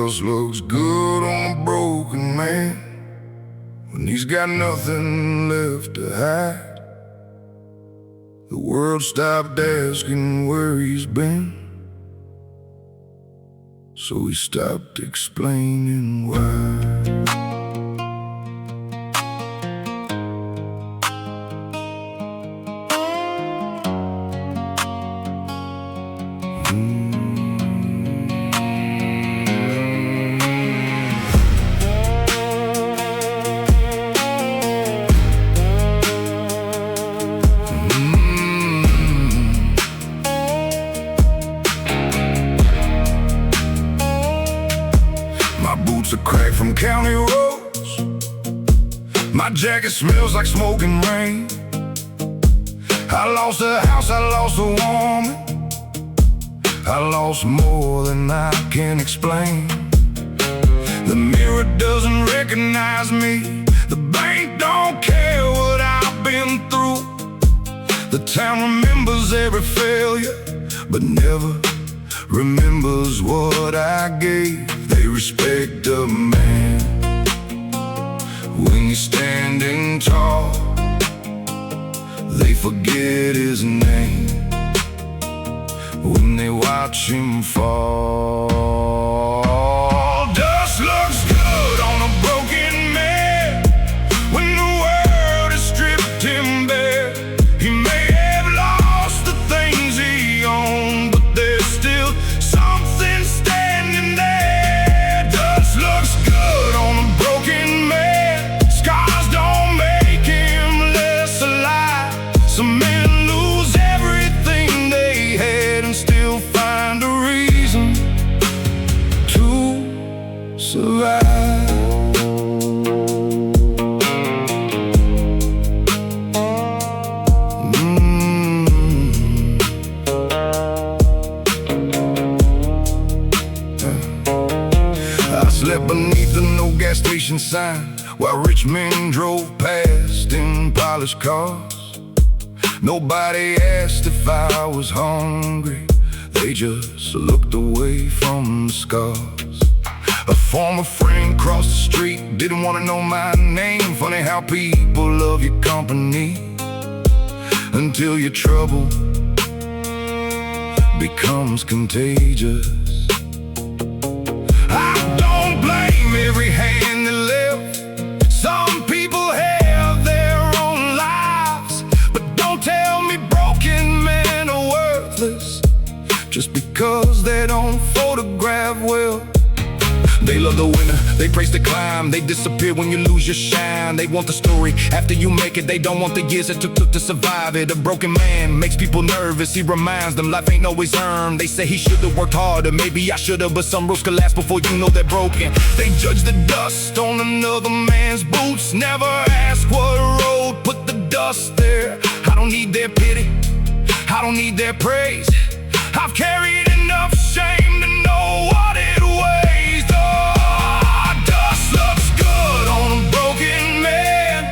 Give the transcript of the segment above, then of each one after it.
else looks good on a broken man when he's got nothing left to hide? The world stopped asking where he's been, so he stopped explaining why. My boots are cracked from county roads. My jacket smells like smoke and rain. I lost a house, I lost a woman. I lost more than I can explain. The mirror doesn't recognize me. The bank don't care what I've been through. The town remembers every failure, but never remembers what I gave. They respect a man when he's standing tall. They forget his name when they watch him fall. Dust looks good on a broken man when the world has stripped him bare. He may have lost the things he owned, but there's still something standing there. Dust looks good on a broken man. Scars don't make him less alive. Some men lose everything they had and still find a reason to survive. I slept beneath the no gas station sign while rich men drove past in polished cars. Nobody asked if I was hungry, they just looked away from the scars. A former friend crossed the street, didn't want to know my name. Funny how people love your company until your trouble becomes contagious. I don't blame every hand that left. Some people have their own lives, but don't tell me broken men are worthless just because they don't photograph well. They love the winner, they praise the climb. They disappear when you lose your shine. They want the story after you make it. They don't want the years it took to survive it. A broken man makes people nervous. He reminds them life ain't always earned. They say he should've worked harder, maybe I should've, but some rules could last before you know they're broken. They judge the dust on another man's boots, never ask what road put the dust there. I don't need their pity, I don't need their praise. I've carried enough shame to know what it weighs. Oh, dust looks good on a broken man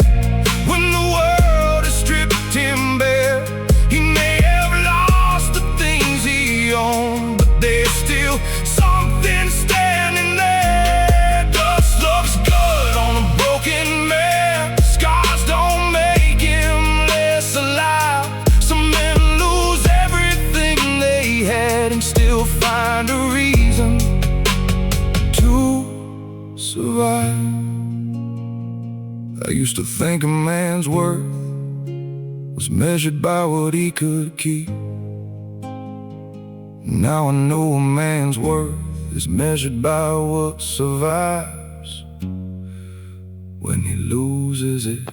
when the world has stripped him bare. He may have lost the things he owned, but there's still something standing there. Dust looks good on a broken man. Scars don't make him less alive. Some men lose everything they had and still find a reason to survive. I used to think a man's worth was measured by what he could keep. Now I know a man's worth is measured by what survives when he loses it.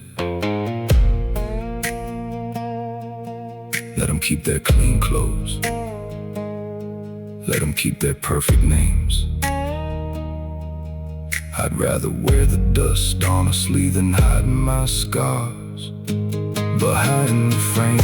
Let them keep their clean clothes, let them keep their perfect names. I'd rather wear the dust honestly than hide my scars behind the frame.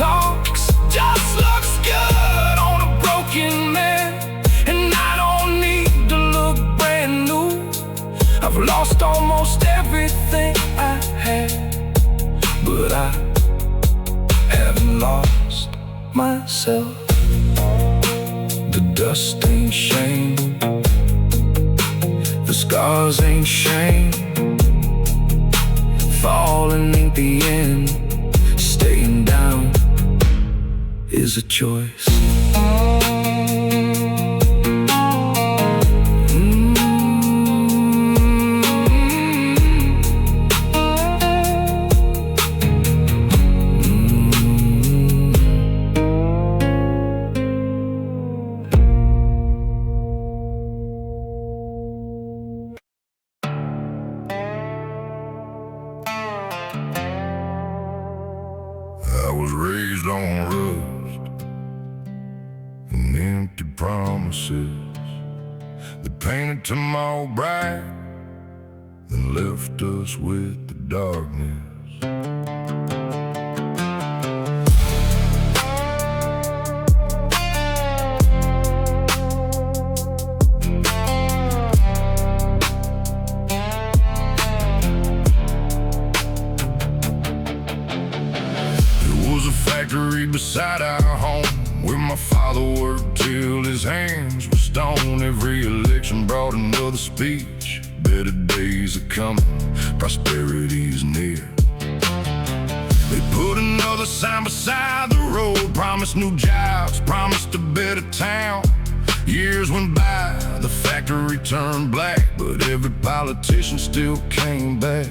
talks just looks good on a broken man. And I don't need to look brand new. I've lost almost everything I had, but I haven't lost myself. The dust ain't shame, the scars ain't shame. Falling ain't the end, staying down is a choice. I was raised on rust and empty promises that painted tomorrow bright, then left us with the darkness. Factory beside our home, where my father worked till his hands were stone. Every election brought another speech. Better days are coming, prosperity's near. They put another sign beside the road, promised new jobs, promised a better town. Years went by, the factory turned black, but every politician still came back.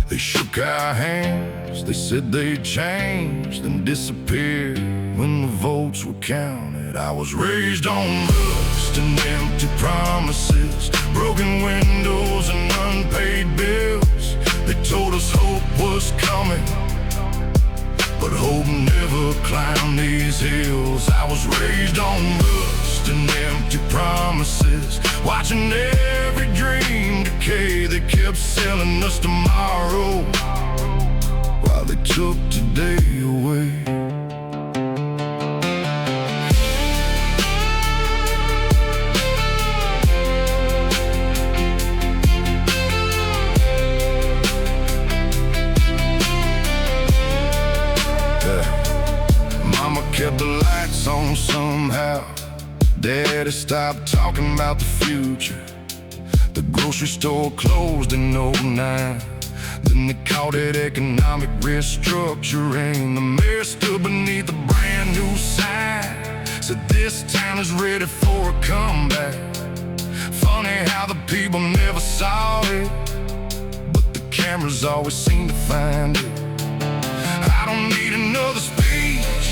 They shook our hands, they said they'd change, then disappeared when the votes were counted. I was raised on rust and empty promises, broken windows and unpaid bills. They told us hope was coming, but hope never climbed these hills. I was raised on rust and empty promises, watching every dream decay. They kept selling us tomorrow while they took today away. Mama kept the lights on somehow. Daddy stopped talking about the future. The grocery store closed in '09. Then they called it economic restructuring. The mayor stood beneath a brand new sign, said this town is ready for a comeback. Funny how the people never saw it, but the cameras always seem to find it. I don't need another speech,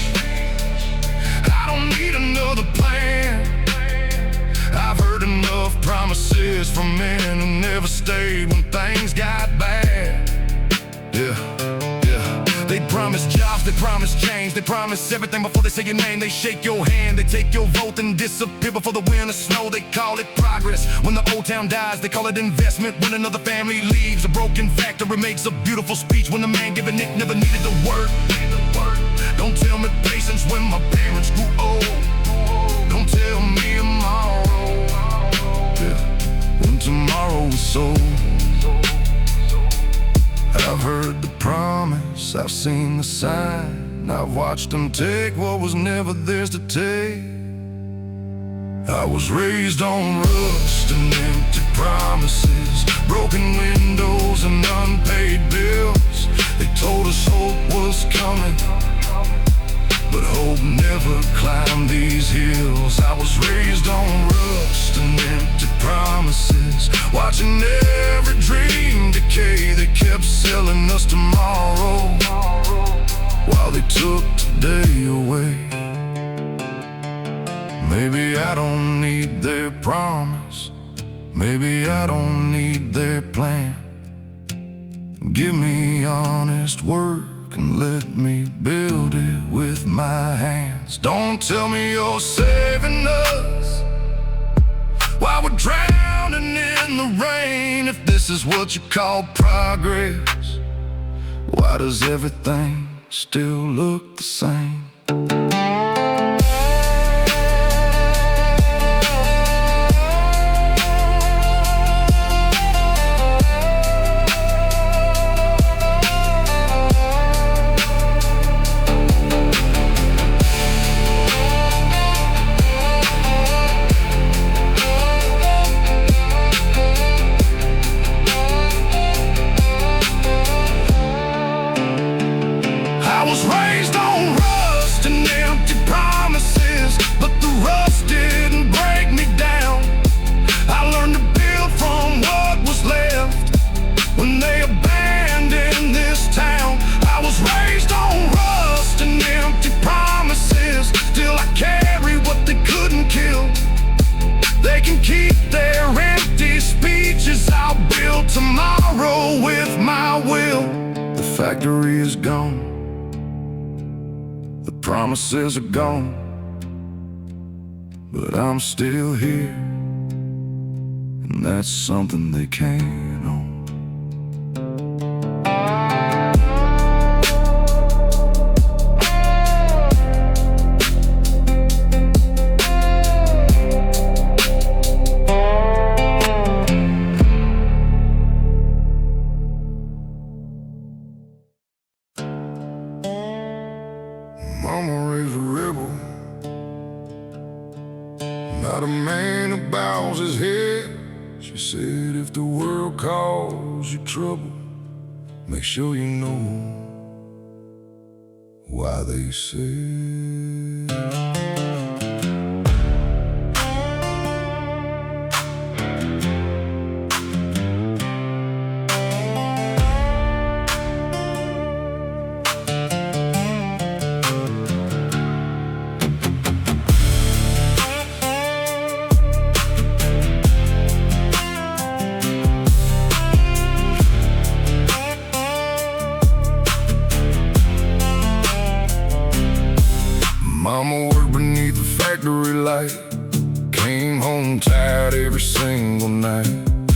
I don't need another plan. I've heard enough promises from men who never stayed when things got bad. They promise jobs, they promise change, they promise everything before they say your name. They shake your hand, they take your vote and disappear before the winter snow. They call it progress. When the old town dies, they call it investment. When another family leaves, a broken factory makes a beautiful speech. When the man giving it never needed the work. Don't tell me patience when my parents grew old. Don't tell me tomorrow, when tomorrow is sold. I've heard the promise, I've seen the sign, I've watched them take what was never theirs to take. I was raised on rust and empty promises, broken windows and unpaid bills. They told us hope was coming, but hope never climbed these hills. I was raised on rust and empty promises, watching every dream decay. They kept selling us tomorrow while they took today away. Maybe I don't need their promise, maybe I don't need their plan. Give me honest work and let me build it with my hands. Don't tell me you're saving us while we're drowning in the rain. If this is what you call progress, why does everything still look the same. I was raised on rust and empty promises, but the rust didn't break me down. I learned to build from what was left when they abandoned this town. I was raised on rust and empty promises, still I carry what they couldn't kill. They can keep their empty speeches, I'll build tomorrow with my will. The factory is gone, the promises are gone, but I'm still here, and that's something they can't own. Mama raised a rebel, not a man who bows his head. She said if the world calls you trouble, make sure you know why they said. Mama worked beneath the factory light, came home tired every single night.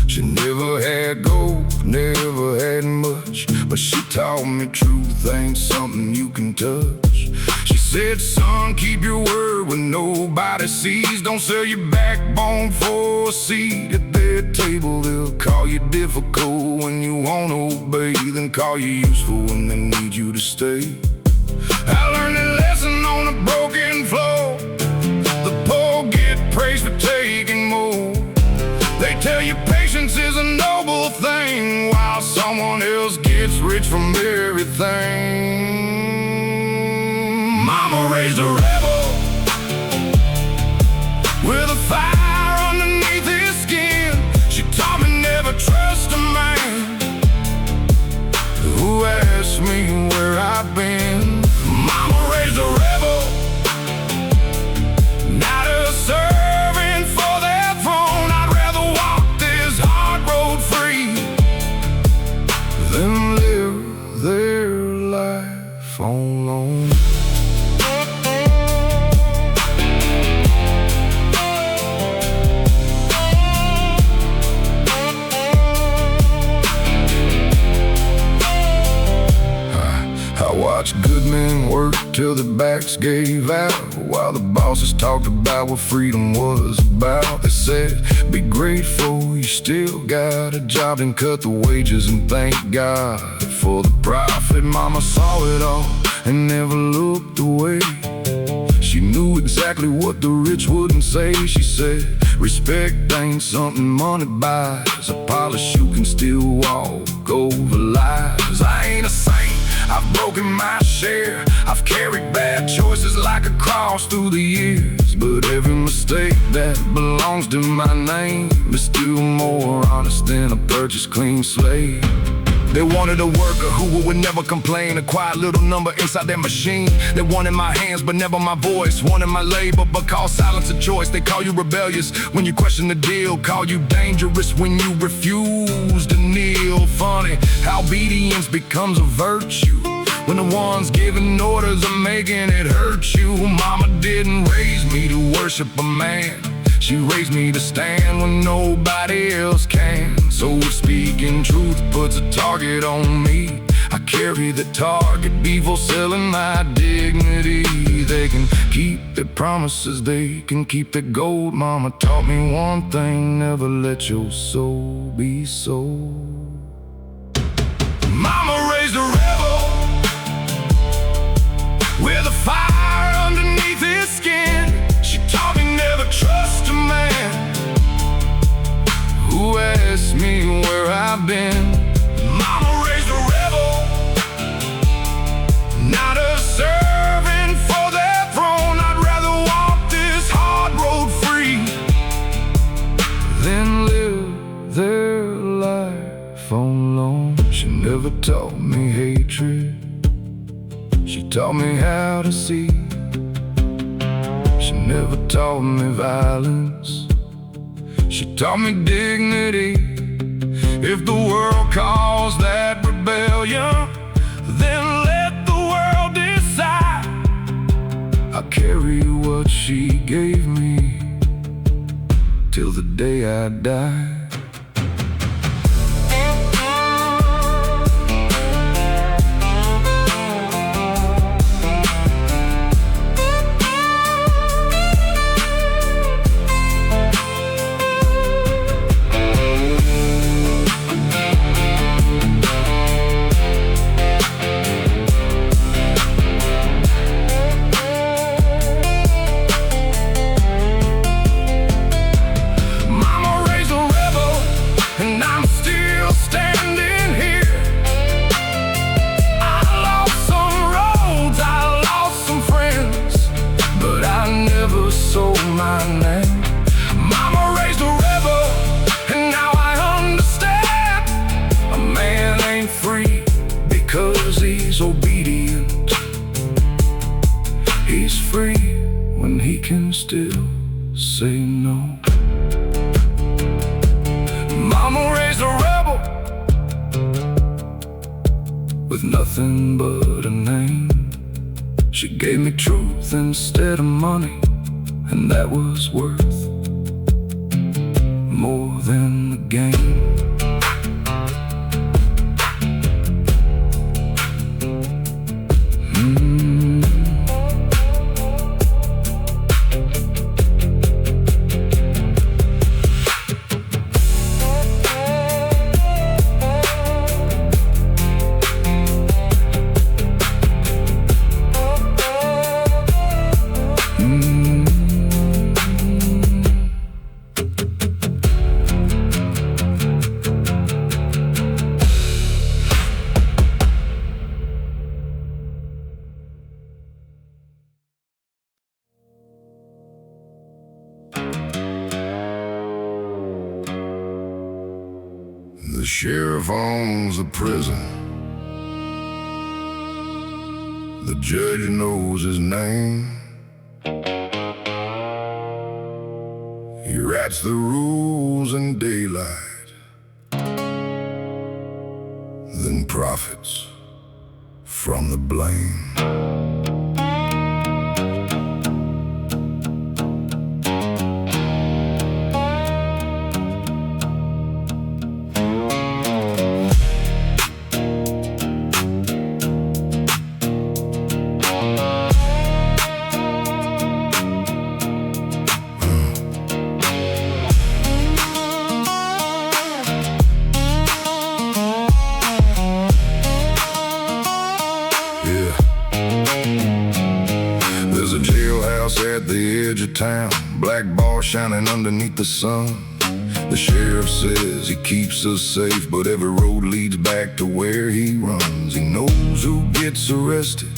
She never had gold, never had much, but she taught me truth ain't something you can touch. She said, son, keep your word when nobody sees. Don't sell your backbone for a seat at their table. They'll call you difficult when you won't obey, then call you useful when they need you to stay. I learned a lesson on a broken floor. The poor get praised for taking more. They tell you patience is a noble thing, while someone else gets rich from everything. Mama raised a rebel with a fire underneath his skin. She taught me never trust a man who asks me where I've been. Mama raised a rebel, not a servant for their throne. I'd rather walk this hard road free than live their life alone. I watched good men work till their backs gave out, while the bosses talked about what freedom was about. They said, be grateful you still got a job, and cut the wages and thank God for the profit. Mama saw it all and never looked away. She knew exactly what the rich wouldn't say. She said, respect ain't something money buys, a polish you can still walk over lies. I ain't a saint, I've broken my share. I've carried bad choices like a cross through the years, but every mistake that belongs to my name is still more honest than a purchased clean slate. They wanted a worker who would never complain, a quiet little number inside their machine. They wanted my hands but never my voice, wanted my labor but call silence a choice. They call you rebellious when you question the deal, call you dangerous when you refuse to kneel. Funny how obedience becomes a virtue when the ones giving orders are making it hurt you. Mama didn't raise me to worship a man, she raised me to stand when nobody else can. So if speaking truth puts a target on me, I carry military that target people selling my dignity. They can keep their promises, they can keep their gold. Mama taught me one thing: never let your soul be sold. Mama raised a rebel with a fire underneath his skin. She taught me never trust a man who asks me where I've been. Mama raised a rebel, not a servant for their throne. I'd rather walk this hard road free than live their life alone. She never taught me hatred, she taught me how to see. She never taught me violence, she taught me dignity. If the world calls that rebellion, then let the world decide. I'll carry what she gave me till the day I die. He's obedient, he's free when he can still say no. Mama raised a rebel with nothing but a name. She gave me truth instead of money, and that was worth more than the game. The sheriff owns the prison, the judge knows his name. He writes the rules in daylight, then profits from the blame. At the edge of town, black ball shining underneath the sun. The sheriff says he keeps us safe, but every road leads back to where he runs. He knows who gets arrested,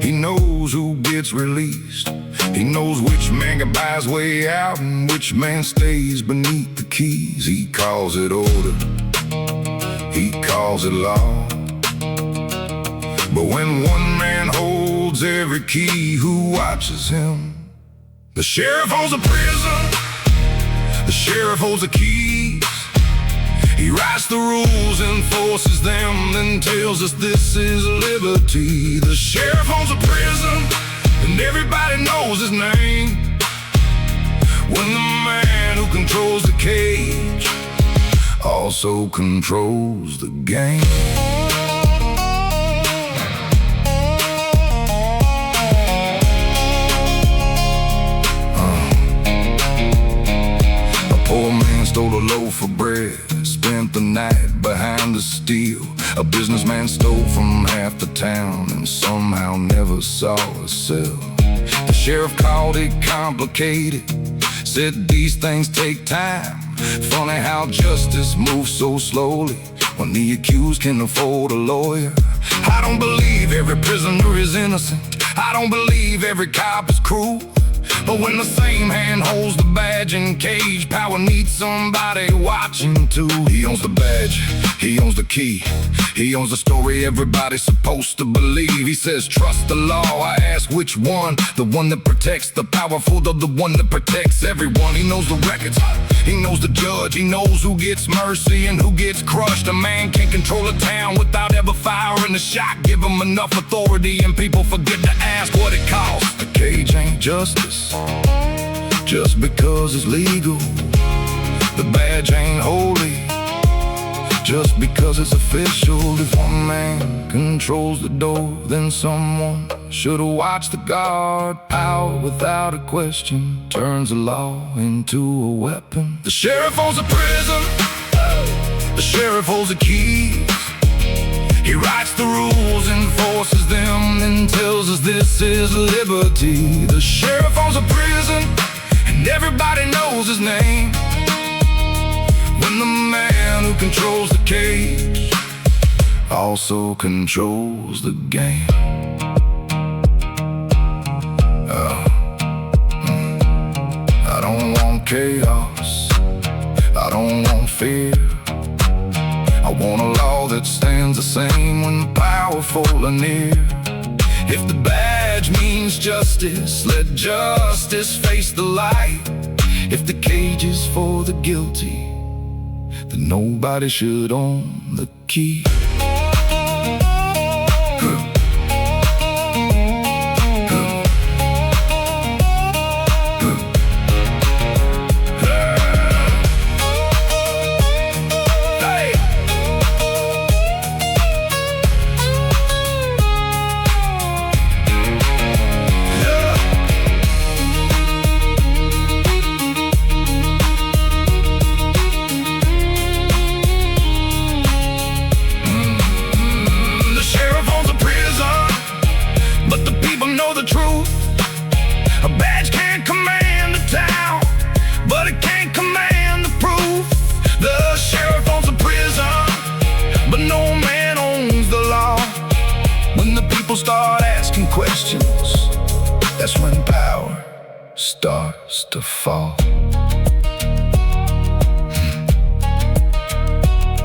he knows who gets released. He knows which man can buy his way out and which man stays beneath the keys. He calls it order, he calls it law. But when one man holds every key, who watches him? The sheriff holds the prison, the sheriff holds the keys. He writes the rules, enforces them, then tells us this is liberty. The sheriff holds the prison, and everybody knows his name. When the man who controls the cage also controls the game. left the town and somehow never saw a cell. The sheriff called it complicated, said these things take time. Funny how justice moves so slowly when the accused can afford a lawyer. I don't believe every prisoner is innocent. I don't believe every cop is cruel. But when the same hand holds the badge and cage, power needs somebody watching too. He owns the badge, he owns the key, he owns the story everybody's supposed to believe. He says trust the law, I ask which one? The one that protects the powerful or the one that protects everyone? He knows the records, he knows the judge, he knows who gets mercy and who gets crushed. A man can't control a town without ever firing a shot. Give him enough authority and people forget to ask what it costs. The cage ain't justice just because it's legal. The badge ain't holy just because it's official. If one man controls the door, then someone should watch the guard. Power without a question turns the law into a weapon. The sheriff owns a prison, the sheriff holds the keys. He writes the rules, enforces them, then tells us this is liberty. The sheriff owns a prison, and everybody knows his name. When the man who controls the cage also controls the game. I don't want chaos, I don't want fear. I want a law that stands the same when the powerful are near. If the badge means justice, let justice face the light. If the cage is for the guilty, then nobody should own the key. Start asking questions, that's when power starts to fall.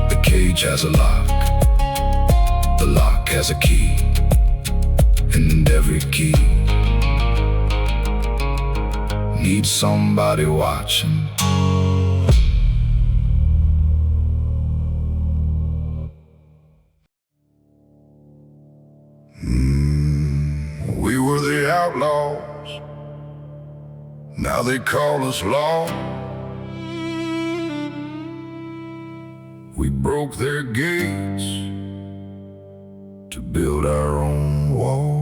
The cage has a lock, the lock has a key, and every key needs somebody watching. We were the outlaws, now they call us law. We broke their gates to build our own walls.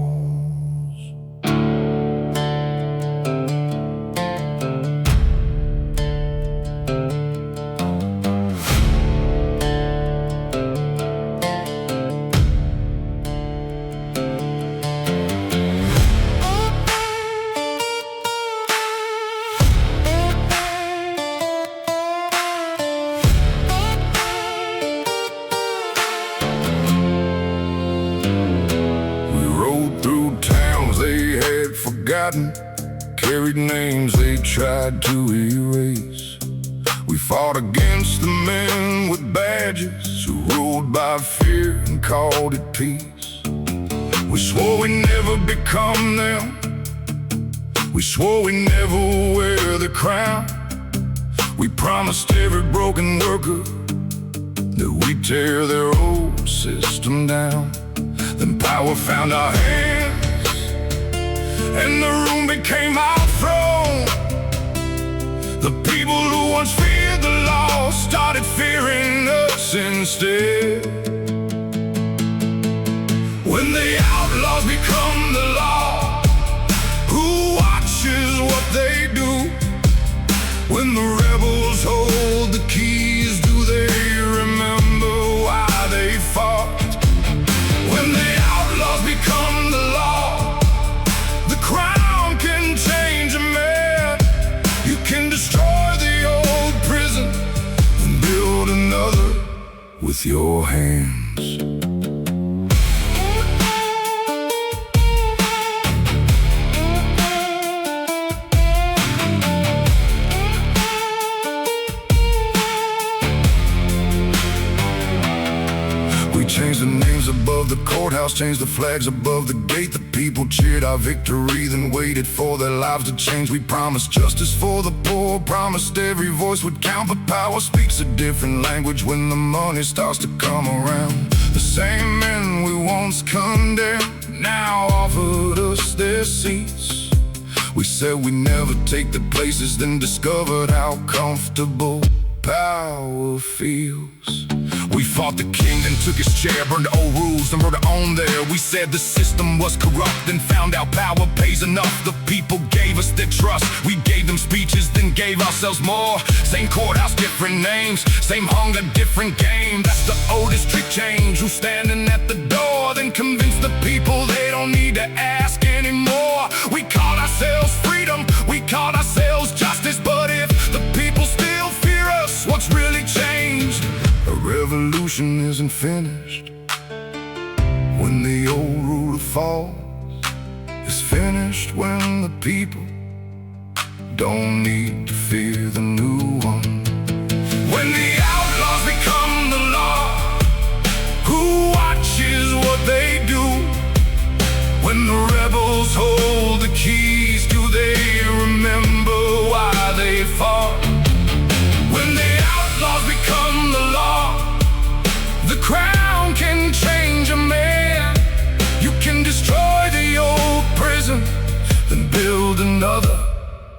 Carried names they tried to erase. We fought against the men with badges who ruled by fear and called it peace. We swore we'd never become them, we swore we'd never wear the crown. We promised every broken worker that we'd tear their old system down. Then power found our hands and the room became our throne. The people who once feared the law started fearing us instead. When the outlaws become the law, who watches what they do? When the rebels hold the keys, do they remember why they fought? When the outlaws your hands. We changed the names above the courthouse, changed the flags above the gate. The people cheered our victory, then waited for their lives to change. We promised justice for the poor, promised every voice would count. But power speaks a different language when the money starts to come around. The same men we once condemned now offered us their seats. We said we'd never take the places, then discovered how comfortable power feels. We fought the king, then took his chair, burned old rules, and wrote our own there. We said the system was corrupt, then found out power pays enough. The people gave us their trust. We gave them speeches, then gave ourselves more. Same courthouse, different names. Same hunger, different game. That's the oldest trick change. Who's standing at the door, then convince the people they don't need to ask anymore. We called ourselves freedom, we called ourselves justice. But if the people still fear us, what's really changed? A revolution isn't finished when the old ruler falls. It's finished when the people don't need to fear the new one. When the outlaws become the law, who watches what they do? When the rebels hold the keys, do they remember why they fought? When the outlaws become the law, the crown can change a man. You can destroy the old prison, then build another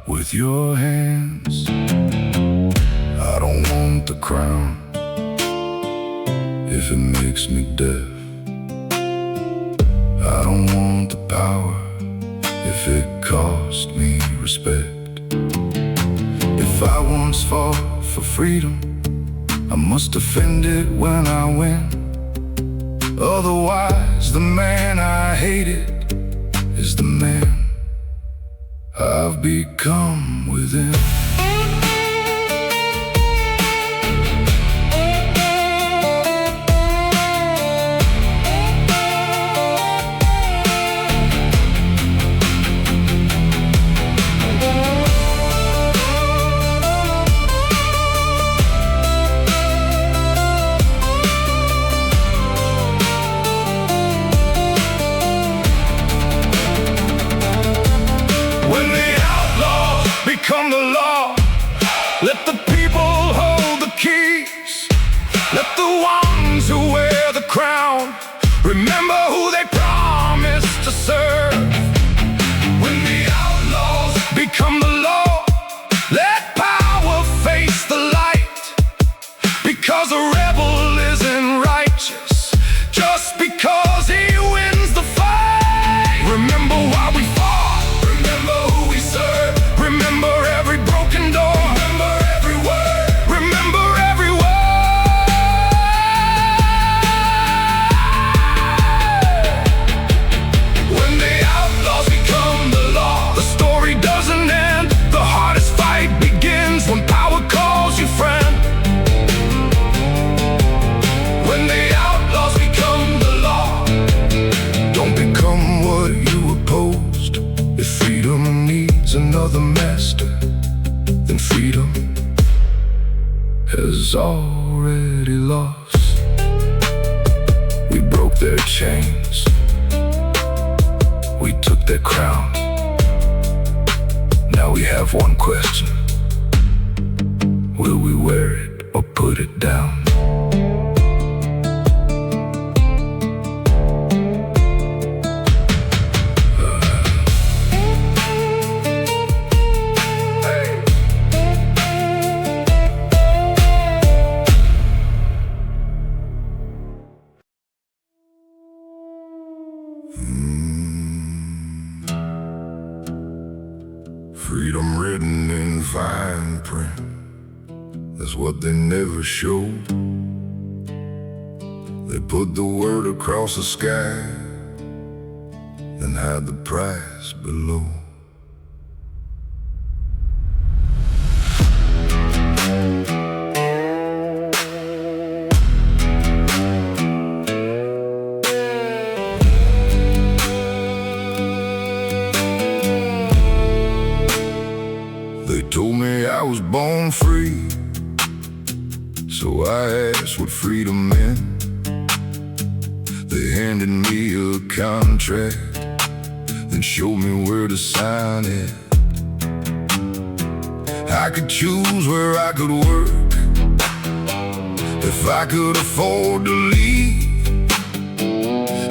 with your hands. I don't want the crown if it makes me deaf. I don't want the power if it costs me respect. If I once fought for freedom, I must defend it when I win. Otherwise, the man I hated is the man I've become within. Become the law, let the people hold the keys. Let the ones who wear the crown remember who they promised to serve. When the outlaws become the law, let power face the light. Because a rebel isn't righteous just because he wins the fight. Remember why we fought, remember who we serve. Remember every broken door, remember every word, remember every word. When the outlaws become the law, the story doesn't end. The hardest fight begins when power calls you friend. When the outlaws become the law, don't become what you opposed. If freedom needs another master, then freedom has already lost. We broke their chains, we took their crown. Now we have one question: will we wear it or put it down? Freedom written in fine print, that's what they never show. They put the word across the sky, then hide the price below. So I asked what freedom meant. They handed me a contract, then showed me where to sign it. I could choose where I could work, if I could afford to leave.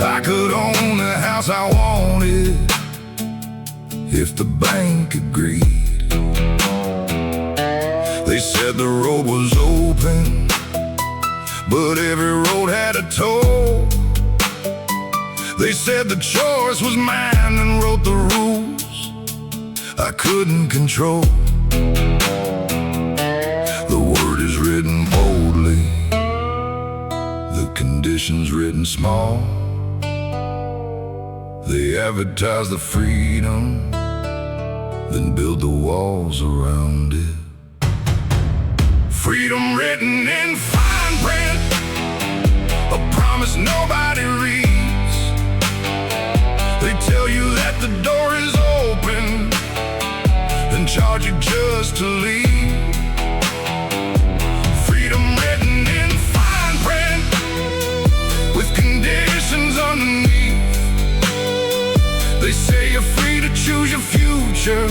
I could own the house I wanted, if the bank agreed. They said the road was open, but every road had a toll. They said the choice was mine and wrote the rules I couldn't control. The word is written boldly, the conditions written small. They advertise the freedom, then build the walls around it. Freedom written in fine print, a promise nobody reads. They tell you that the door is open, then charge you just to leave. Freedom written in fine print, with conditions underneath. They say you're free to choose your future,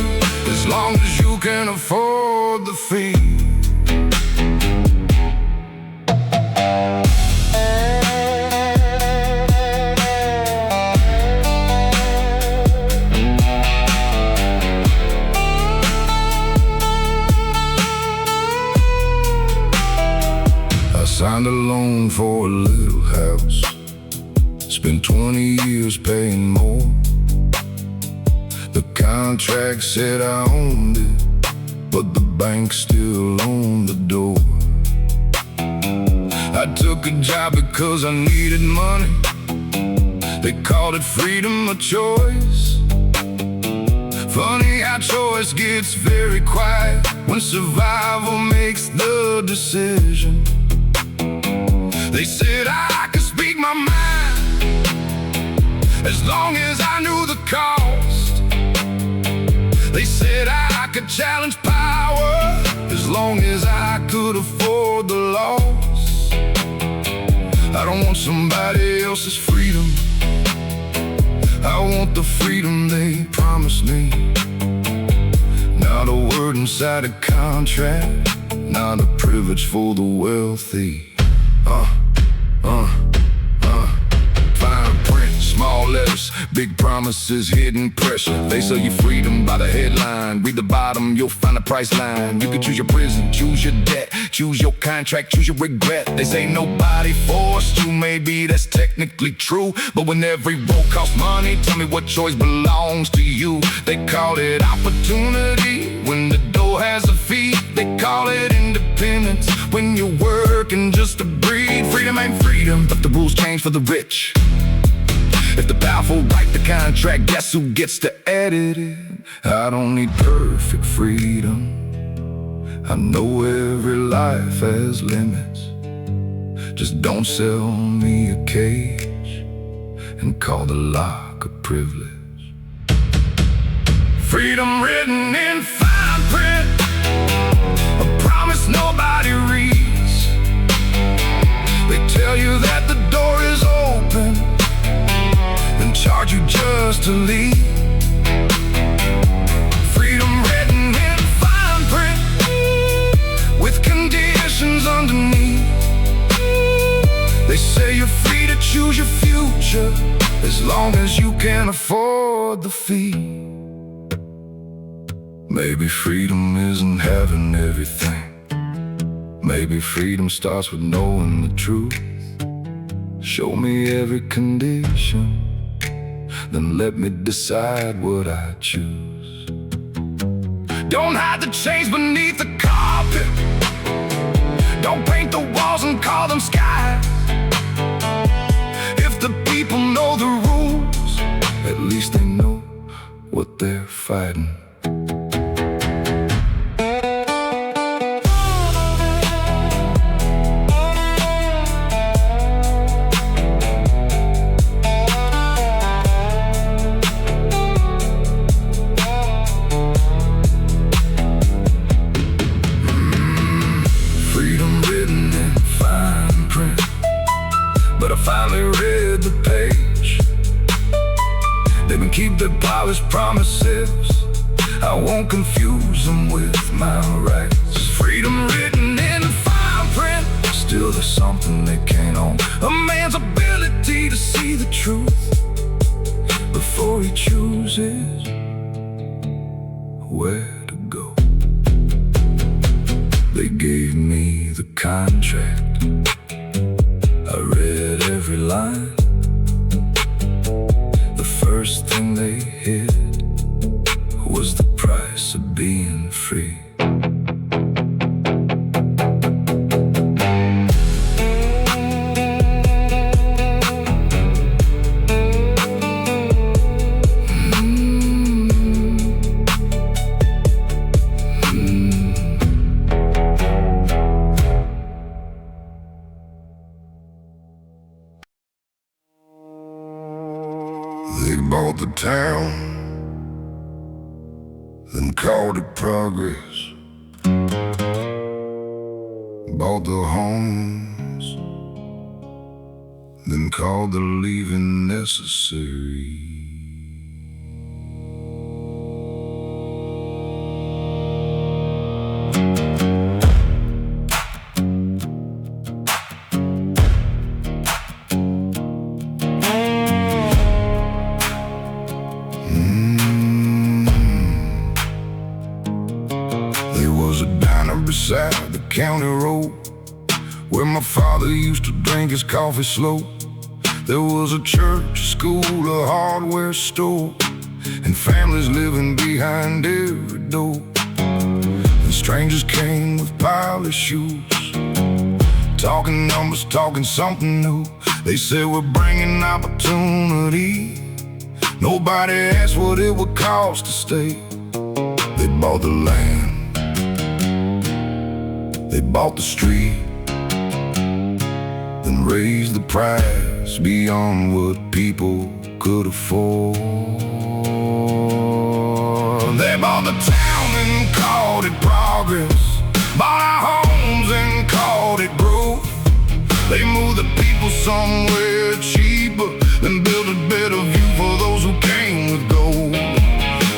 as long as you can afford the fee. Signed a loan for a little house, spent 20 years paying more. The contract said I owned it, but the bank still owned the door. I took a job because I needed money. They called it freedom of choice. Funny how choice gets very quiet when survival makes the decision. They said I could speak my mind, as long as I knew the cost. They said I could challenge power, as long as I could afford the loss. I don't want somebody else's freedom, I want the freedom they promised me. Not a word inside a contract, not a privilege for the wealthy. Fine print, small letters, big promises, hidden pressure. They sell you freedom by the headline. Read the bottom, you'll find a price line. You can choose your prison, choose your debt, choose your contract, choose your regret. They say nobody forced you, maybe that's technically true, but when every road costs money, tell me what choice belongs to you. They call it opportunity when the door has a fee. They call it independence when you're working just to breathe. Freedom ain't freedom, but the rules change for the rich. If the powerful write the contract, guess who gets to edit it? I don't need perfect freedom, I know every life has limits. Just don't sell me a cage and call the lock a privilege. Freedom written in fine print, a promise nobody reads. They tell you that the door is open, then charge you just to leave. Freedom written in fine print, with conditions underneath. They say you're free to choose your future, as long as you can afford the fee. Maybe freedom isn't having everything. Maybe freedom starts with knowing the truth. Show me every condition, then let me decide what I choose. Don't hide the chains beneath the carpet, don't paint the walls and call them skies. If the people know the rules, at least they know what they're fighting. Freedom written in keep their polished promises. I won't confuse them with my rights. Freedom written in fine print, still there's something they can't own. A man's ability to see the truth before he chooses where to go. They gave me the contract, I read every line. The first thing they hid was the price of being free. They bought the town, then called it progress. Bought the homes, then called the leaving necessary. Beside the county road where my father used to drink his coffee slow. There was a church, a school, a hardware store, and families living behind every door. And strangers came with polished shoes, talking numbers, talking something new. They said we're bringing opportunity. Nobody asked what it would cost to stay. They bought the land, they bought the street, then raised the price beyond what people could afford. They bought the town and called it progress, bought our homes and called it growth. They moved the people somewhere cheaper, then built a better view for those who came with gold.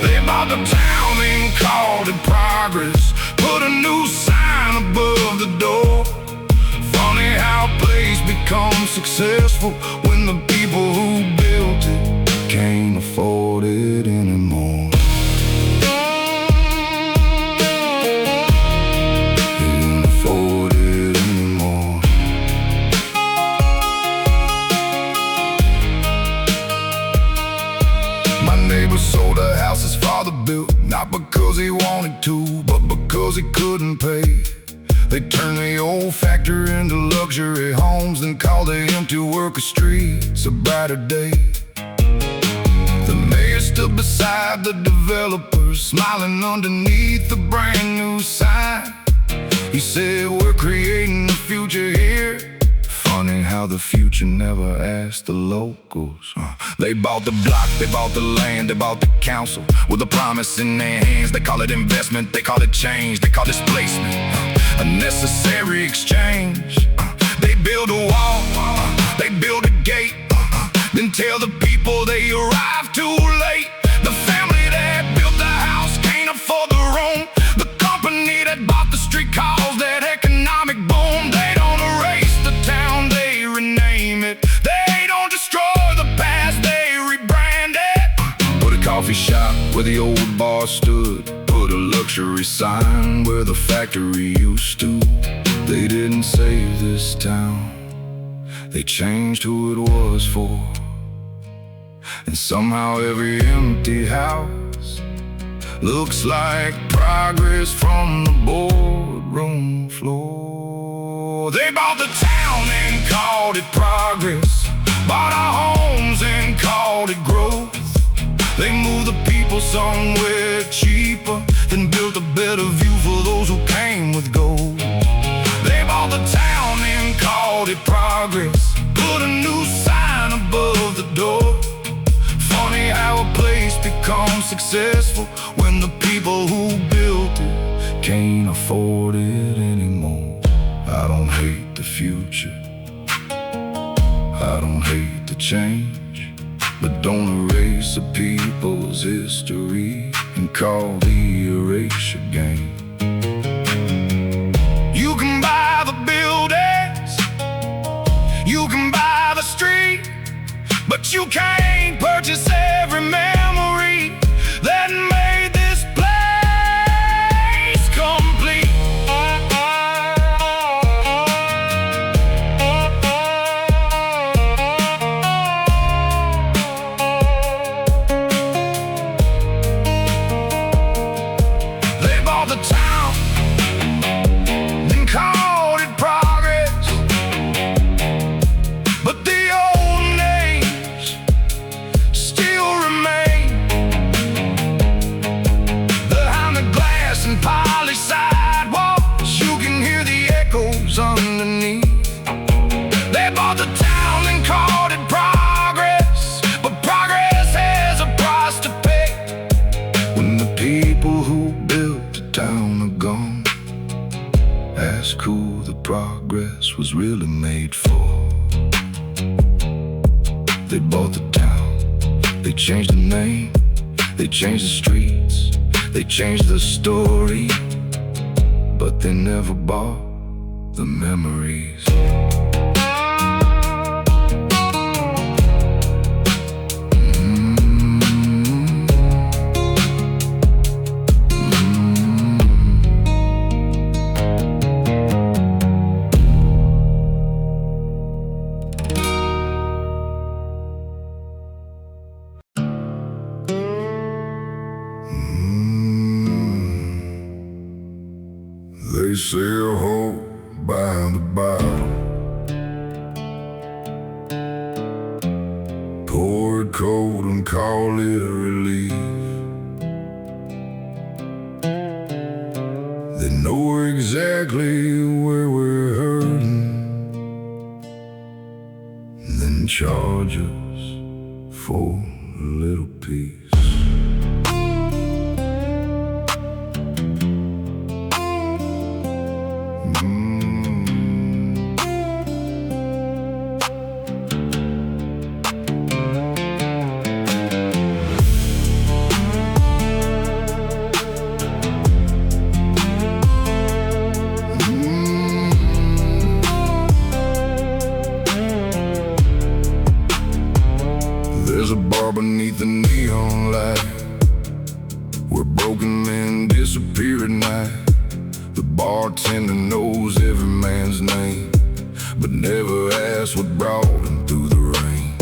They bought the town and called it progress, put a new sign above the door. Funny how a place becomes successful when the people who built it can't afford it anymore. Can't afford it anymore. My neighbor sold a house his father built, not because he wanted to, but because he couldn't pay. They turned the old factory into luxury homes, then called the empty worker streets a brighter day. The mayor stood beside the developers, smiling underneath the brand new sign. He said, we're creating the future here. Funny how the future never asked the locals. They bought the block, they bought the land, they bought the council with a promise in their hands. They call it investment, they call it change, they call displacement a necessary exchange. They build a wall, they build a gate, then tell the people they arrived too late. The family that built the house can't afford the room. The company that bought the street calls that economic boom. They don't erase the town, they rename it. They don't destroy the past, they rebrand it. Put a coffee shop where the old bar stood, put a luxury sign where the factory used to. They didn't save this town, they changed who it was for. And somehow every empty house looks like progress from the boardroom floor. They bought the town and called it progress, bought our homes and called it growth. They moved the people somewhere cheaper, then built a better view for those who came with gold. They bought the town and called it progress, put a new sign above the door. Funny how a place becomes successful when the people who built it can't afford it anymore. I don't hate the future, I don't hate the change. but don't erase a people's history and call the erasure game. You can buy the buildings, you can buy the street, but you can't purchase every memory that made this place complete. They bought the town, then called it progress, but the old names still remain. Behind the glass and polished sidewalks, you can hear the echoes underneath. They bought the town and called it progress, but progress has a price to pay. When the people who built the town are gone, ask who the progress was really made for. They bought the town, they changed the name, they changed the streets, they changed the story, but they never bought the memories. They sell hope by the bottle, pour it cold and call it a relief. They know exactly where we're hurting, then charge us for a little piece. There's a bar beneath the neon light where broken men disappear at night. The bartender knows every man's name, but never asks what brought him through the rain.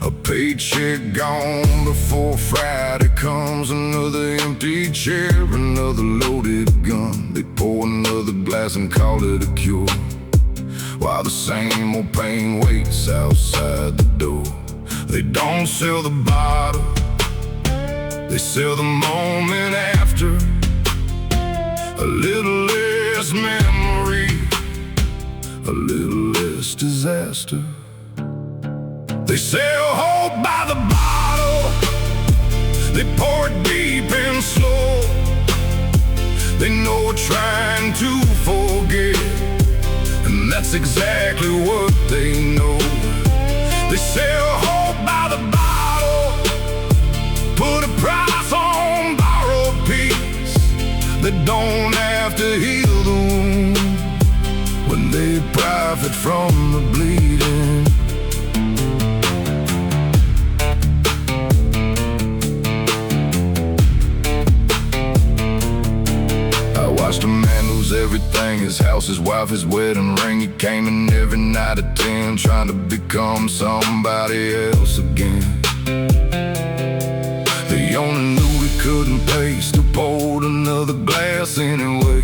A paycheck gone before Friday comes, another empty chair, another loaded gun. They pour another glass and call it a cure, while the same old pain waits outside the door. They don't sell the bottle, they sell the moment after. A little less memory, a little less disaster. They sell hope by the bottle, they pour it deep and slow. They know we're trying to forget, and that's exactly what they know. They sell hope by the bottle, put a price on borrowed peace. They don't have to heal the wound when they profit from the bleeding. I watched a man lose everything, his house, his wife, his wedding ring. He came in every night at 10, trying to become somebody else again. He only knew he couldn't pay, still poured another glass anyway.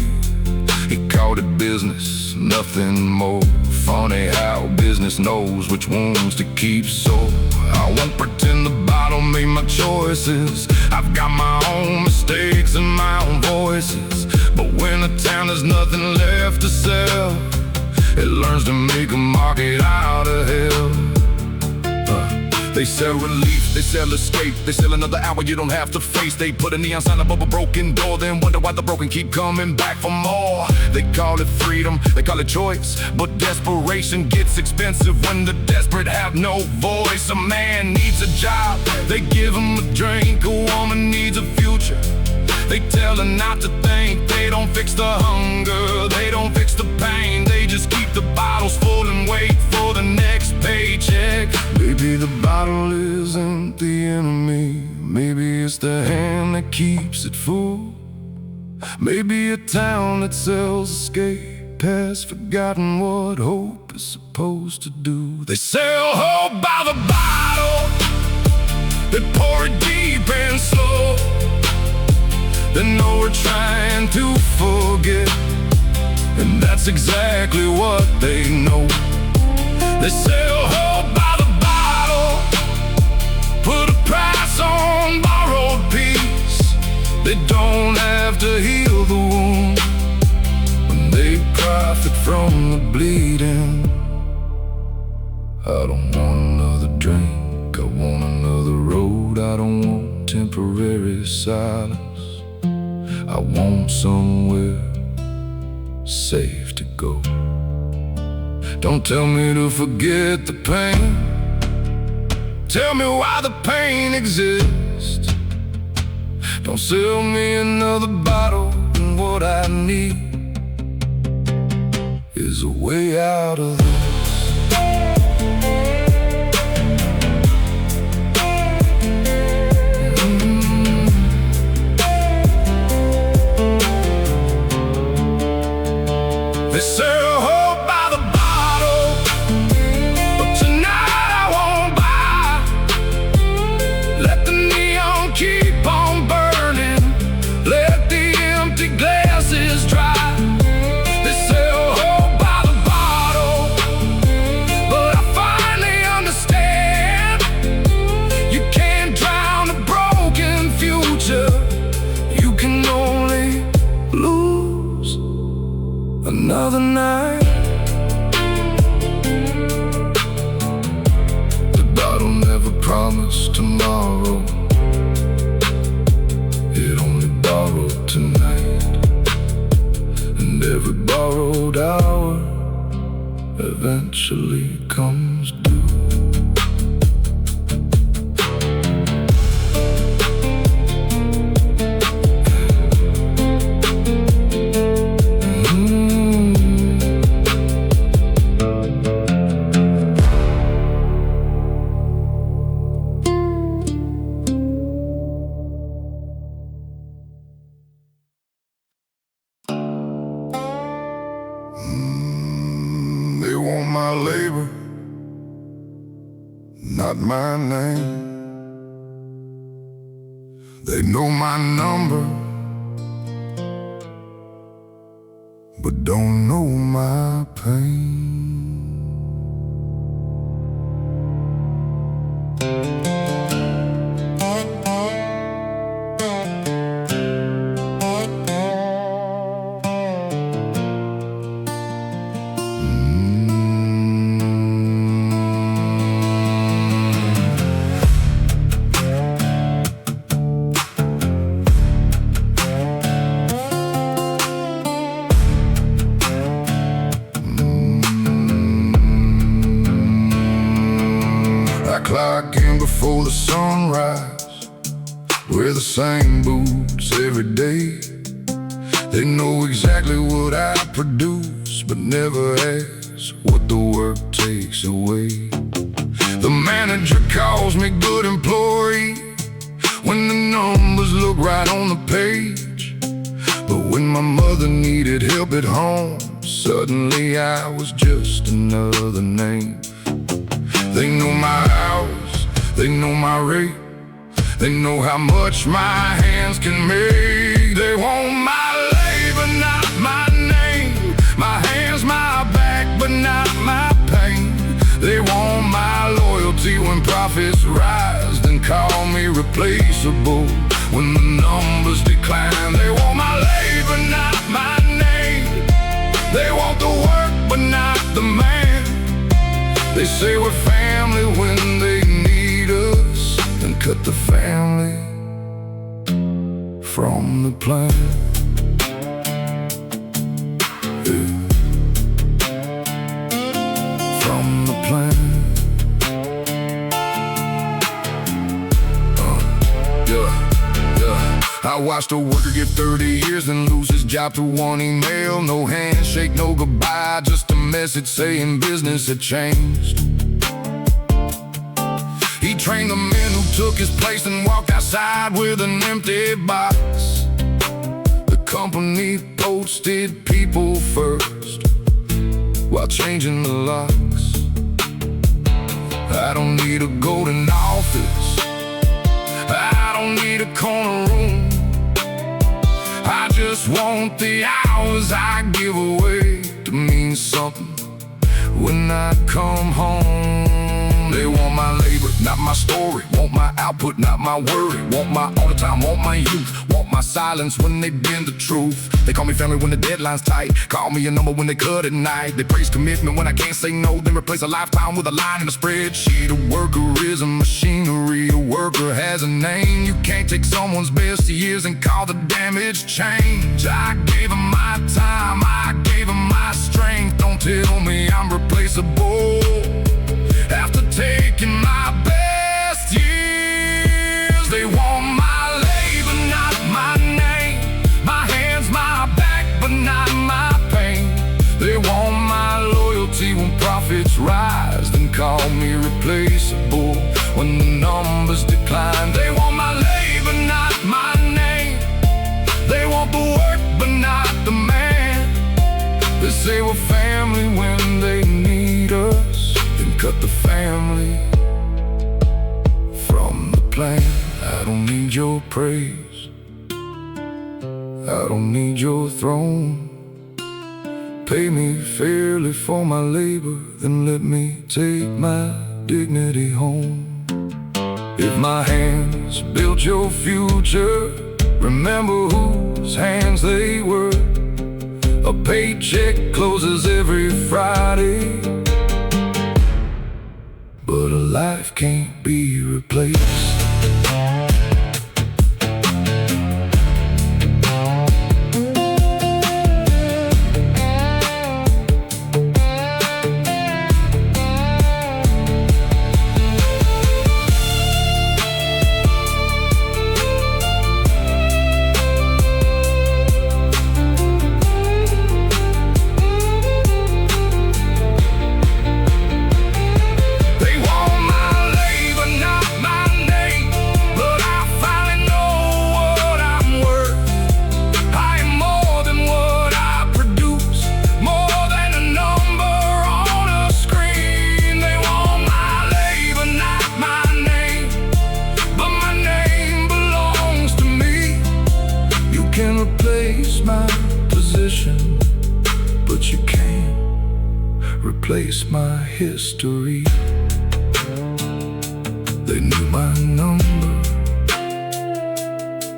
He called it business, nothing more. Funny how business knows which ones to keep sore. I won't pretend the bottle made my choices. I've got my own mistakes and my own voices. But when the town has nothing left to sell, it learns to make a market out of hell. They sell relief, they sell escape, they sell another hour you don't have to face. They put a neon sign above a broken door, then wonder why the broken keep coming back for more. They call it freedom, they call it choice, but desperation gets expensive when the desperate have no voice. A man needs a job, they give him a drink. A woman needs a future, they tell her not to think. They don't fix the hunger, they don't fix the pain. They just keep the bottles full and wait for the next paycheck. Maybe the bottle isn't the enemy, maybe it's the hand that keeps it full. Maybe a town that sells escape has forgotten what hope is supposed to do. They sell hope by the bottle, they pour it deep and slow. They know we're trying to forget, and that's exactly what they know. They sell hope by the bottle, put a price on borrowed peace. They don't have to heal the wound when they profit from the bleeding. I don't want another drink, I want another road. I don't want temporary silence, I want somewhere safe to go. Don't tell me to forget the pain, tell me why the pain exists. Don't sell me another bottle, and what I need is a way out of this. They sell hope by the bottle, but tonight I won't buy. Let the neon keep on burning, let the empty glasses dry. They sell hope by the bottle, but I finally understand you can't drown a broken future, you can only lose another night. The bottle never promised tomorrow, it only borrowed tonight. And every borrowed hour eventually comes due. They want my labor, not my name. They know my number, but don't know my pain. Clock in before the sunrise, wear the same boots every day. They know exactly what I produce, but never ask what the work takes away. The manager calls me good employee when the numbers look right on the page. But when my mother needed help at home, suddenly I was just another name. They know my hours, they know my rate, they know how much my hands can make. They want my labor, not my name, my hands, my back, but not my pain. They want my loyalty when profits rise, then call me replaceable when the numbers decline. They want my labor, not my name. They want the work, but not the man. They say we're family when they need cut the family from the plan. From the plan. I watched a worker get 30 years and lose his job to one email. No handshake, no goodbye, just a message saying business had changed. He trained the men who took his place and walked outside with an empty box. The company posted people first while changing the locks. I don't need a golden office, I don't need a corner room. I just want the hours I give away to mean something when I come home. They want my labor, not my story. Want my output, not my worry. Want my all the time, want my youth. Want my silence when they bend the truth. They call me family when the deadline's tight. Call me a number when they cut at night. They praise commitment when I can't say no. Then replace a lifetime with a line in a spreadsheet. A worker is a machinery. A worker has a name. You can't take someone's best years and call the damage change. I gave them my time, I gave them my strength. Don't tell me I'm replaceable after taking my best years. They want my labor, not my name. My hands, my back, but not my pain. They want my loyalty when profits rise, then call me replaceable when the numbers decline. They want my labor, not my name. They want the work, but not the man. They say we're family when they need us, then cut the family from the plan. I don't need your praise, I don't need your throne. Pay me fairly for my labor, then let me take my dignity home. If my hands built your future, remember whose hands they were. A paycheck closes every Friday, but a life can't be replaced. But you can't replace my history. They knew my number,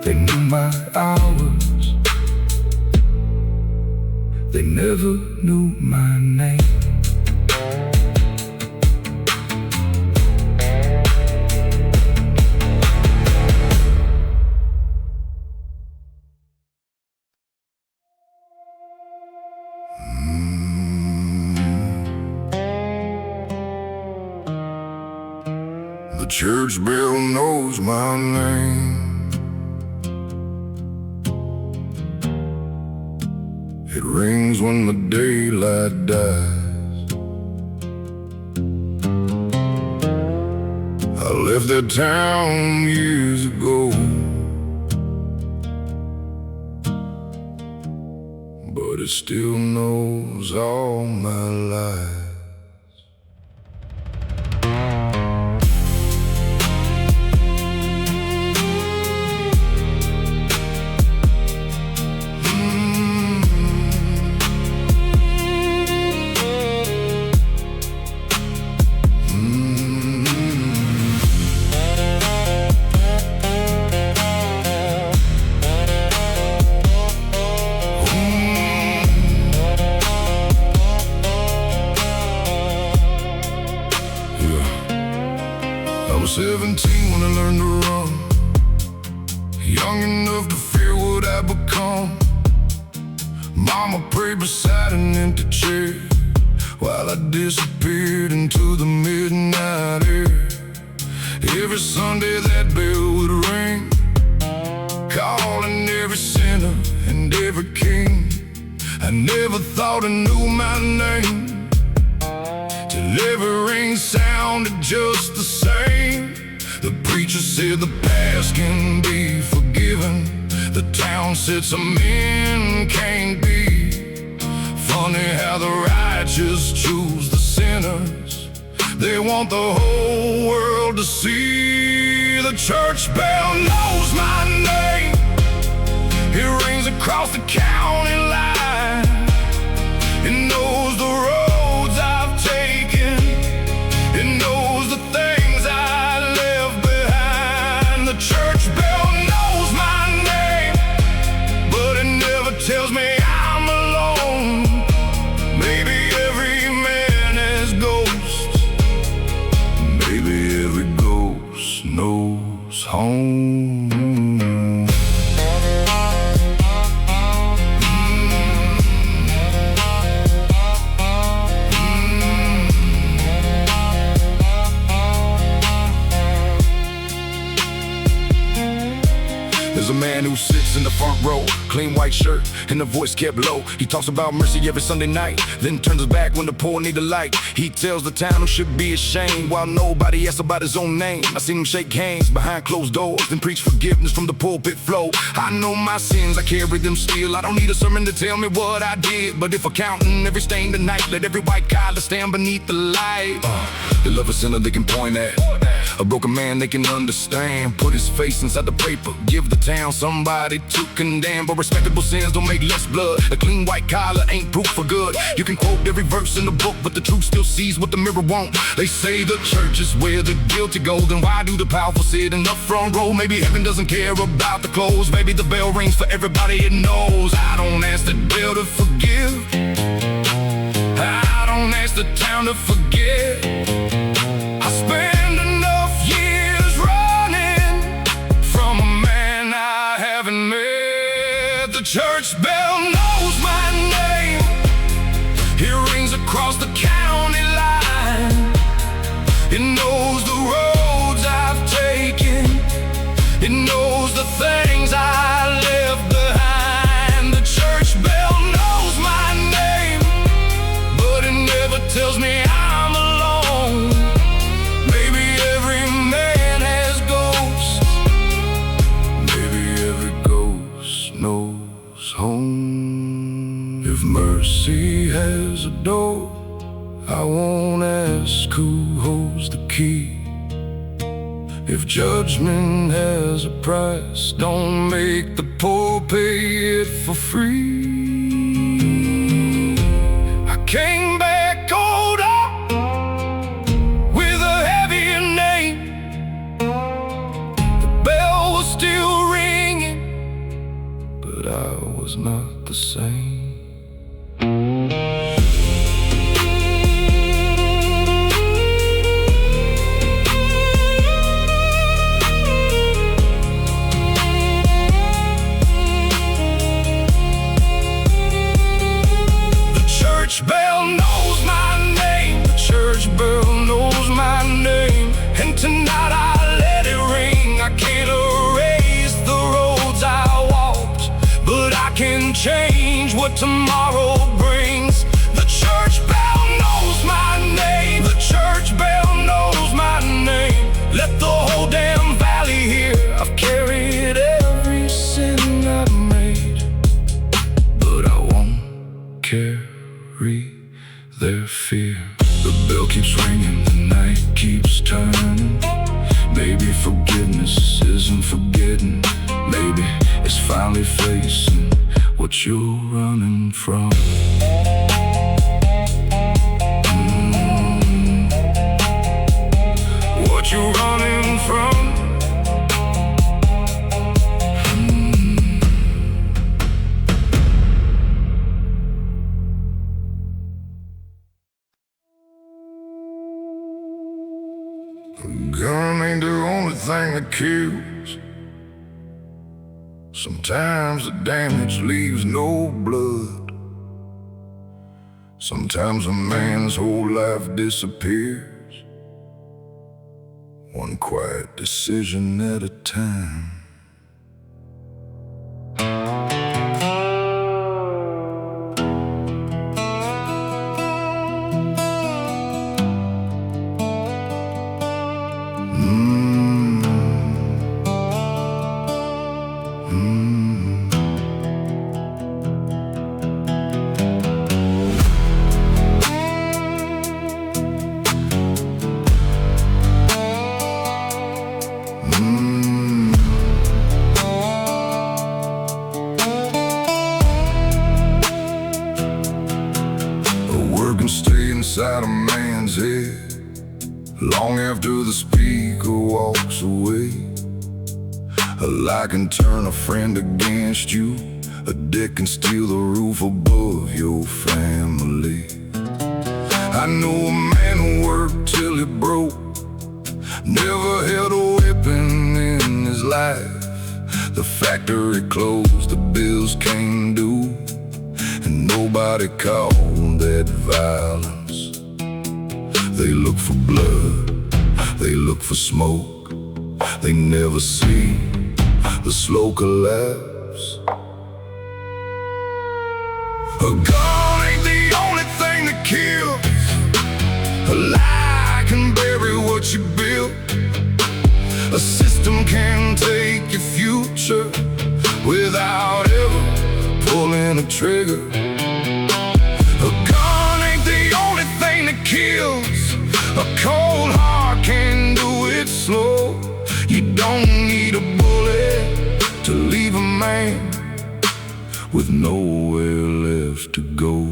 they knew my hours. They never knew my name. The church bell knows my name. It rings when the daylight dies. I left that town years ago, but it still knows all my life. home. Mama prayed beside an empty chair while I disappeared into the midnight air. Every Sunday that bell would ring, calling every sinner and every king. I never thought I knew my name, till every ring sounded just the same. The preacher said the past can be forgiven, the town said some men can't be. Funny how the righteous choose the sinners, they want the whole world to see. The church bell knows my name, it rings across the county line. It knows the roads I've taken, it knows the things I left behind. The church bell knows my name, but it never tells me I'm alone. Maybe every man has ghosts, maybe every ghost knows home. There's a man who sits in the front row, clean white shirt, and the voice kept low. He talks about mercy every Sunday night, then turns his back when the poor need a light. He tells the town who should be ashamed while nobody asks about his own name. I seen him shake hands behind closed doors, then preach forgiveness from the pulpit flow. I know my sins, I carry them still. I don't need a sermon to tell me what I did, but if I'm counting every stain tonight, let every white collar stand beneath the light. They love a sinner they can point at, a broken man they can understand. Put his face inside the paper, give the town somebody to condemn. But respectable sins don't make less blood. A clean white collar ain't proof for good. You can quote every verse in the book, but the truth still sees what the mirror won't. They say the church is where the guilty go, then why do the powerful sit in the front row? Maybe heaven doesn't care about the clothes, maybe the bell rings for everybody it knows. I don't ask the bell to forgive, I don't ask the town to forget. I spend enough years running from a man I haven't met. The church bell knows my name, it rings across the county line. It knows the roads I've taken, it knows the things I left behind. The church bell knows my name, but it never tells me I'm alone. Maybe every man has ghosts, maybe every ghost knows home. If mercy has a door, I won't ask who holds the key. If judgment has a price, don't make the poor pay it for free. I came back older with a heavier name. The bell was still ringing, but I was not the same. The church bell knows my name, the church bell knows my name. And tonight I let it ring. I can't erase the roads I walked, but I can change what tomorrow brings. The church bell knows my name, the church bell knows my name. Let the whole damn valley hear I've carried every sin I've made, but I won't carry their fear. The bell keeps ringing, the night keeps turning. Maybe forgiveness isn't forgetting, maybe it's finally facing what you're running from. What you're running from. A gun ain't the only thing that kills. Sometimes the damage leaves no blood. Sometimes a man's whole life disappears, one quiet decision at a time. Can stay inside a man's head long after the speaker walks away. A lie can turn a friend against you. A debt can steal the roof above your family. I know a man who worked till he broke, never held a weapon in his life. The factory closed, the bills came due, and nobody called that violence. They look for blood, they look for smoke, they never see the slow collapse. A gun ain't the only thing that kills. A lie can bury what you built. A system can take your future without ever pulling a trigger. A gun ain't the only thing that kills. A cold heart can do it slow. You don't need a bullet to leave a man with nowhere left to go.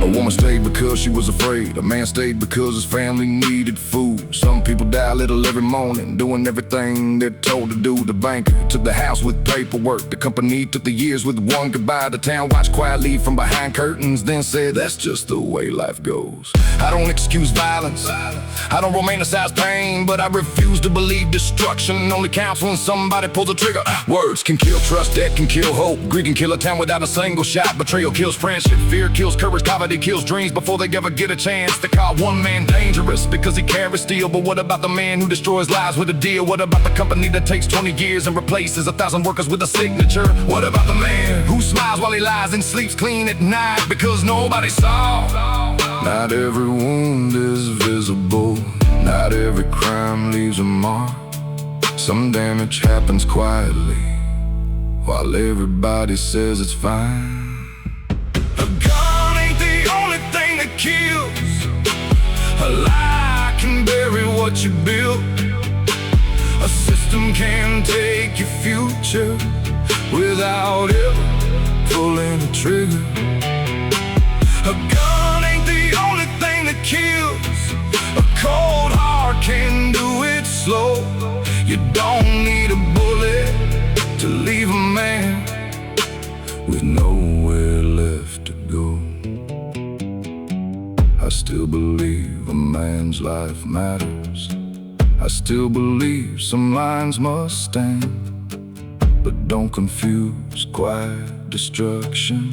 A woman stayed because she was afraid. A man stayed because his family needed food. Some people die a little every morning, doing everything they're told to do. The banker took the house with paperwork. The company took the years with one goodbye. The town watched quietly from behind curtains, then said, that's just the way life goes. I don't excuse violence, I don't romanticize pain, but I refuse to believe destruction only counts when somebody pulls a trigger. Words can kill trust, debt can kill hope. Greed can kill a town without a single shot. Betrayal kills friendship, fear kills courage. Poverty kills dreams before they ever get a chance. They call one man dangerous because he carries steel. But what about the man who destroys lives with a deal? What about the company that takes 20 years and replaces 1,000 workers with a signature? What about the man who smiles while he lies and sleeps clean at night because nobody saw? Not every wound is visible, not every crime leaves a mark. Some damage happens quietly while everybody says it's fine. A gun ain't the only thing that kills. A lie can bury what you built. A system can take your future without ever pulling a trigger. A gun ain't the only thing that kills. A cold heart can do it slow. You don't need a bullet to leave a man with nowhere left to go. I still believe a man's life matters. I still believe some lines must stand. But don't confuse quiet destruction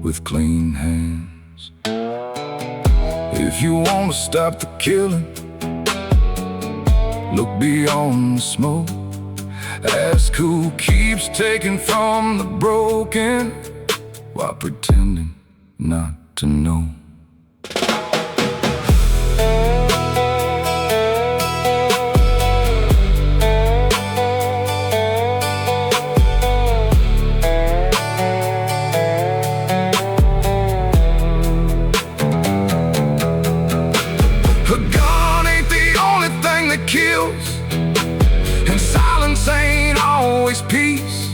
with clean hands. If you want to stop the killing, look beyond the smoke. Ask who keeps taking from the broken while pretending not to know. A gun ain't the only thing that kills, and silence ain't always peace.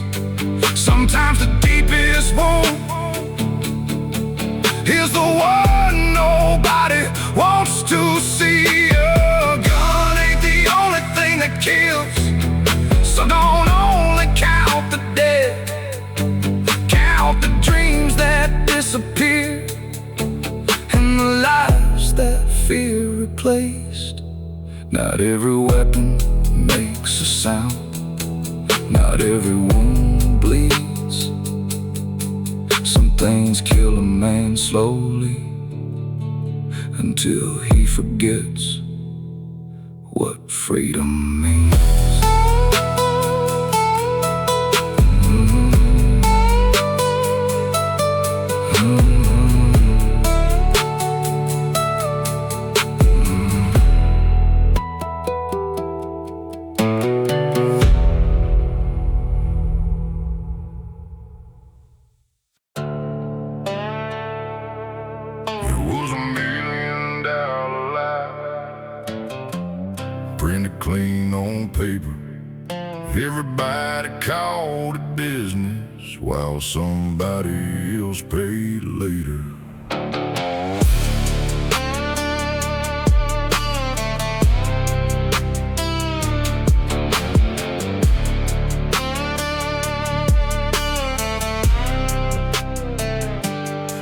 Sometimes the deepest wound is the one nobody wants to see. A gun ain't the only thing that kills. Not every weapon makes a sound. Not every wound bleeds. Some things kill a man slowly until he forgets what freedom means. Printed clean on paper. Everybody called it business while somebody else paid later.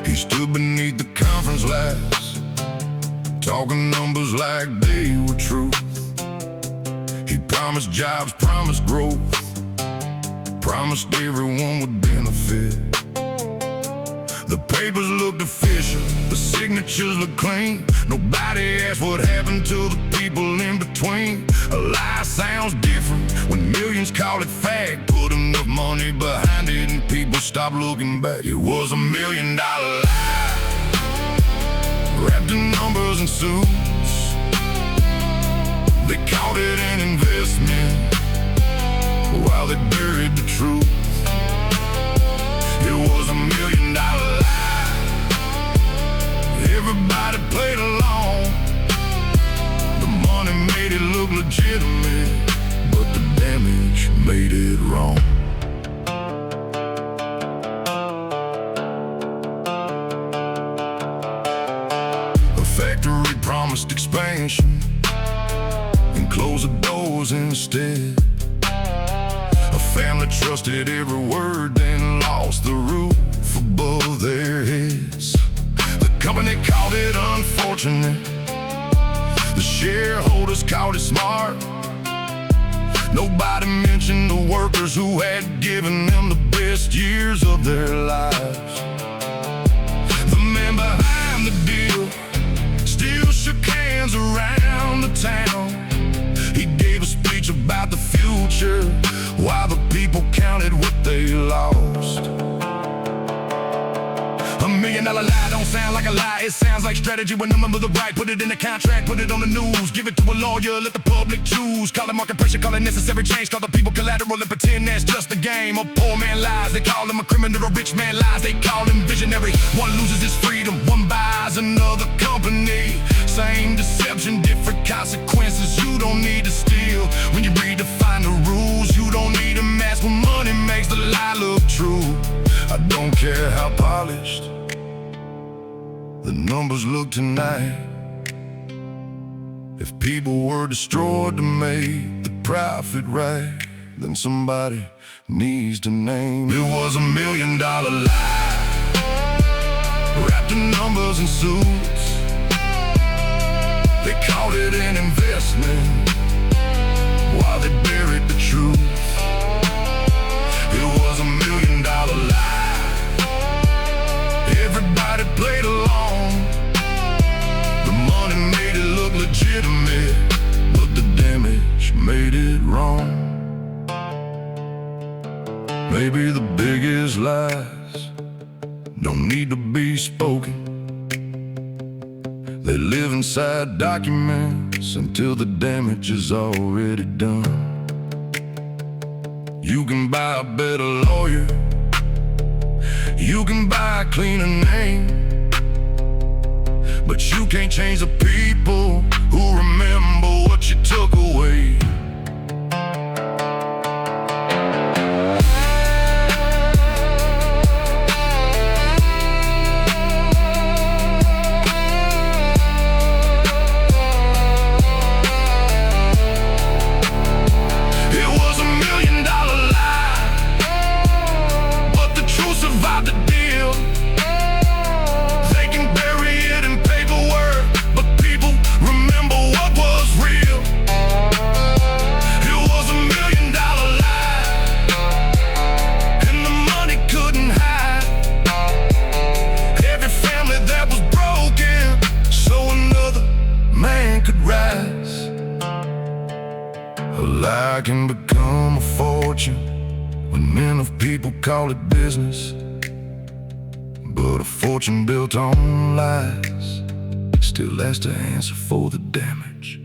He stood beneath the conference lights, talking numbers like they were true. He promised jobs, promised growth, promised everyone would benefit. The papers looked official, the signatures looked clean. Nobody asked what happened to the people in between. A lie sounds different when millions call it fact. Put enough money behind it and people stop looking back. It was $1 million lie, wrapped in numbers and suits. They called it an investment while they buried the truth. It was $1 million lie. Everybody played along. The money made it look legitimate, but the damage made it wrong. A factory promised expansion and close the doors instead. A family trusted every word, then lost the roof above their heads. The company called it unfortunate. The shareholders called it smart. Nobody mentioned the workers who had given them the best years of their lives. The man behind the deal still shook hands around the town. He gave a speech about the future while the people counted what they lost. $1 million lie don't sound like a lie. It sounds like strategy when the member the right. Put it in a contract, put it on the news. Give it to a lawyer, let the public choose. Call it market pressure, call it necessary change. Call the people collateral and pretend that's just a game. A poor man lies, they call him a criminal. A rich man lies, they call him visionary. One loses his freedom, one buys another company. Same deception, different consequences. You don't need to steal when you redefine the rules. You don't need a mask when money makes the lie look true. I don't care how polished the numbers look tonight. If people were destroyed to make the profit right, then somebody needs to name. It was $1 million lie, wrapped in numbers and suits. They called it an investment while they buried the truth. It was $1 million lie. Everybody played along. The money made it look legitimate, but the damage made it wrong. Maybe the biggest lies don't need to be spoken. They live inside documents until the damage is already done. You can buy a better lawyer, you can buy a cleaner name, but you can't change the people who remember what you took away. They can bury it in paperwork, but people remember what was real. A lie can become a fortune when men of people call it business, but a fortune built on lies still has to answer for the damage.